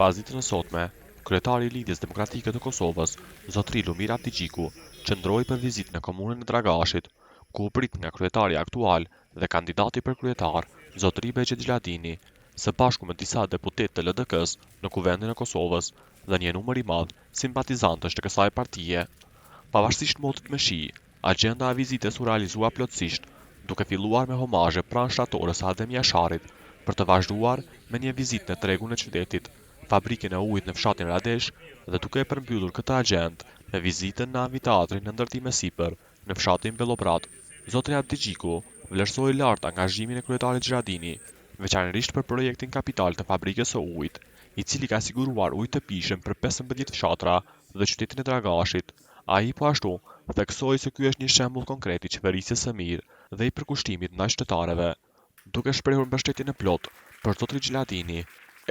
Pas ditën e sotme, kryetari i Lidhjes Demokratike të Kosovës, zotëri Lumir Abdigjiku, qëndroi për vizitën në komunën e Dragashit, ku u prit nga kryetari aktual dhe kandidati për kryetar, zotëri Begje Xhiladini, së bashku me disa deputet të LDK-s në Kuvendin e Kosovës dhe një numër i madh simpatizantësh të kësaj partie. Pavarësisht motit me shi, agjenda e vizitës u realizua plotësisht, duke filluar me homazhe pranë shtatorës së Adem Jasharit, për të vazhduar me një vizitë në tregun e qytetit, fabrikën e ujit në fshatin Radesh dhe duke e përmbyllur këtë agjendë me vizitën në amfiteatrin në ndërtim sipër në fshatin Bellobrat. Zotri Abdigjiku vlerësoi lart angazhimin e kryetarit Xhiladini, veçanërisht për projektin kapital të fabrikës së ujit, i cili ka siguruar ujë të pijshëm për 15 fshatra dhe qytetin e Dragashit. Ai po ashtu theksoi se ky është një shembull konkret i qeverisjes së mirë dhe i përkushtimit ndaj qytetarëve, duke shprehur mbështetjen e plotë për zotrin Xhiladini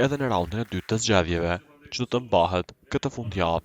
edhe në raundin e dytë të zgjedhjeve që do të mbahet këtë fundjavë.